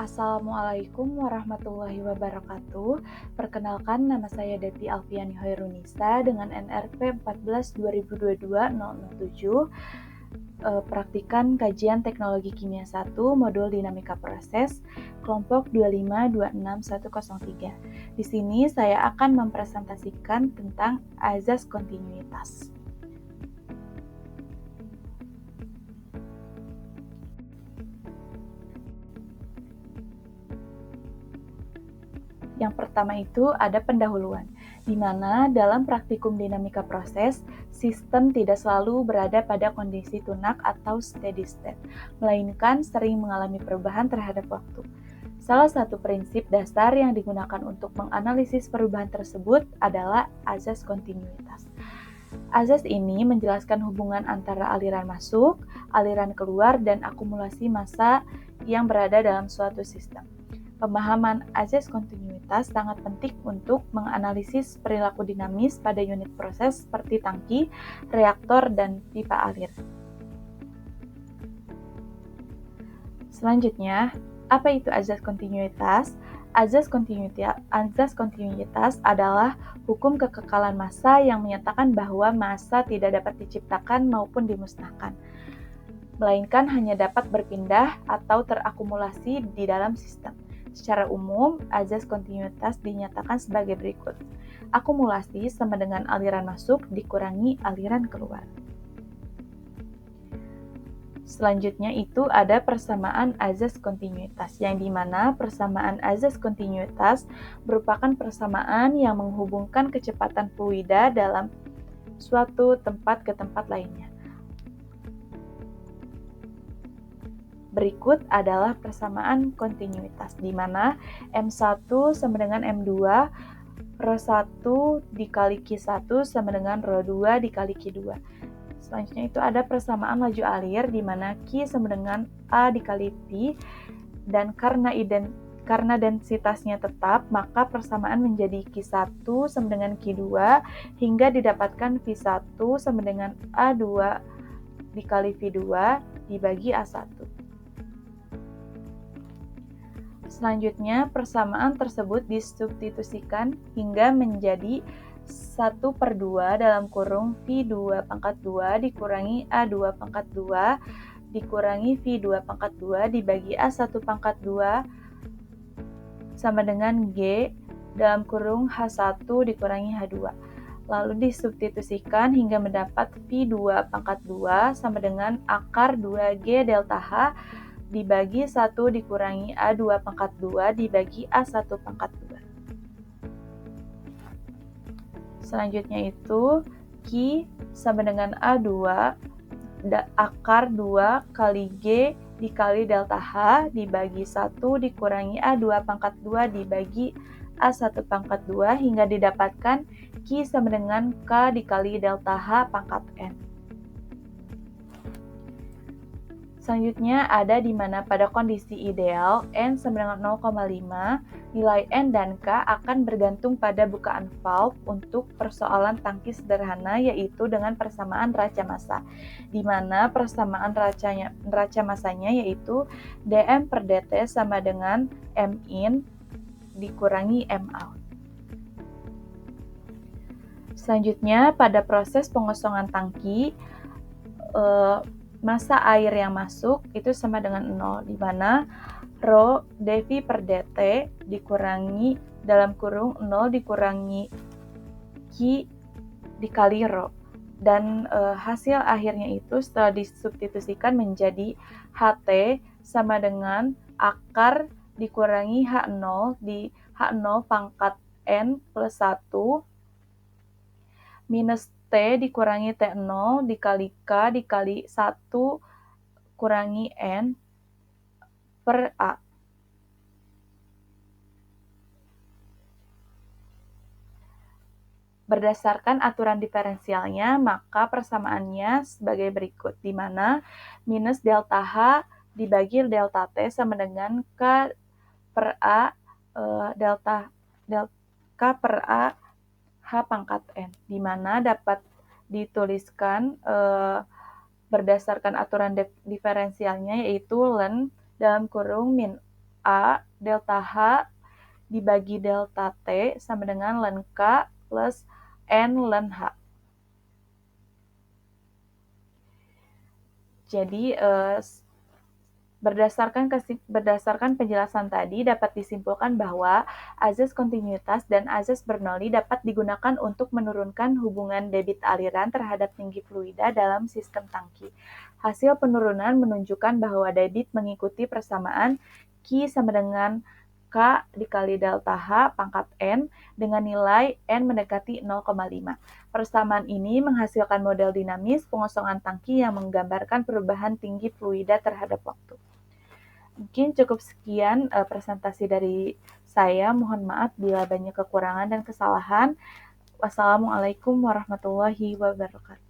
Assalamualaikum warahmatullahi wabarakatuh. Perkenalkan, nama saya Deti Alfiani Hoirunisa dengan NRP 14/2022-007. Praktikan kajian teknologi kimia 1, modul dinamika proses, kelompok 2526103. Di sini saya akan mempresentasikan tentang azas kontinuitas. Yang pertama itu ada pendahuluan, di mana dalam praktikum dinamika proses, sistem tidak selalu berada pada kondisi tunak atau steady state, melainkan sering mengalami perubahan terhadap waktu. Salah satu prinsip dasar yang digunakan untuk menganalisis perubahan tersebut adalah azas kontinuitas. Azas ini menjelaskan hubungan antara aliran masuk, aliran keluar, dan akumulasi massa yang berada dalam suatu sistem. Pemahaman azas kontinuitas sangat penting untuk menganalisis perilaku dinamis pada unit proses seperti tangki, reaktor, dan pipa alir. Selanjutnya, apa itu azas kontinuitas? Azas kontinuitas adalah hukum kekekalan massa yang menyatakan bahwa massa tidak dapat diciptakan maupun dimusnahkan, melainkan hanya dapat berpindah atau terakumulasi di dalam sistem. Secara umum, azas kontinuitas dinyatakan sebagai berikut. Akumulasi sama dengan aliran masuk dikurangi aliran keluar. Selanjutnya itu ada persamaan azas kontinuitas, yang dimana persamaan azas kontinuitas merupakan persamaan yang menghubungkan kecepatan fluida dalam suatu tempat ke tempat lainnya. Berikut adalah persamaan kontinuitas, di mana M1 sama dengan M2, Rho1 dikali Q1 sama dengan Rho2 dikali Q2. Selanjutnya itu ada persamaan laju alir, di mana Q sama dengan A dikali P, dan karena densitasnya tetap, maka persamaan menjadi Q1 sama dengan Q2, hingga didapatkan V1 sama dengan A2 dikali V2 dibagi A1. Selanjutnya, persamaan tersebut disubstitusikan hingga menjadi 1/2 dalam kurung V2 pangkat 2 dikurangi A2 pangkat 2 dikurangi V2 pangkat 2 dibagi A1 pangkat 2 sama dengan G dalam kurung H1 dikurangi H2. Lalu disubstitusikan hingga mendapat V2 pangkat 2 sama dengan akar 2G delta H dibagi 1 dikurangi A2 pangkat 2 dibagi A1 pangkat 2. Selanjutnya itu Q sama dengan A2 akar 2 kali G dikali delta H dibagi 1 dikurangi A2 pangkat 2 dibagi A1 pangkat 2 hingga didapatkan Q sama dengan K dikali delta H pangkat N. Selanjutnya ada di mana pada kondisi ideal N sama dengan 0,5, nilai N dan K akan bergantung pada bukaan valve untuk persoalan tangki sederhana, yaitu dengan persamaan raca massa, di mana persamaan raca massanya yaitu dm per dt sama dengan m in dikurangi m out. Selanjutnya pada proses pengosongan tangki, massa air yang masuk itu sama dengan 0, di mana Rho dV per dt dikurangi dalam kurung 0 dikurangi Q dikali Rho. Dan hasil akhirnya itu setelah disubstitusikan menjadi HT sama dengan akar dikurangi H0 di H0 pangkat N plus 1 minus T dikurangi T0 dikali K dikali 1 kurangi N per A. Berdasarkan aturan diferensialnya, maka persamaannya sebagai berikut, di mana minus delta H dibagi delta T sama dengan K per A K per A H pangkat N, di mana dapat dituliskan berdasarkan aturan diferensialnya yaitu ln dalam kurung min A delta H dibagi delta T sama dengan ln K plus N ln H. Jadi, berdasarkan penjelasan tadi dapat disimpulkan bahwa azas kontinuitas dan azas Bernoulli dapat digunakan untuk menurunkan hubungan debit aliran terhadap tinggi fluida dalam sistem tangki. Hasil penurunan menunjukkan bahwa debit mengikuti persamaan Q sama dengan K dikali delta H pangkat N dengan nilai N mendekati 0,5. Persamaan ini menghasilkan model dinamis pengosongan tangki yang menggambarkan perubahan tinggi fluida terhadap waktu. Mungkin cukup sekian presentasi dari saya. Mohon maaf bila banyak kekurangan dan kesalahan. Wassalamualaikum warahmatullahi wabarakatuh.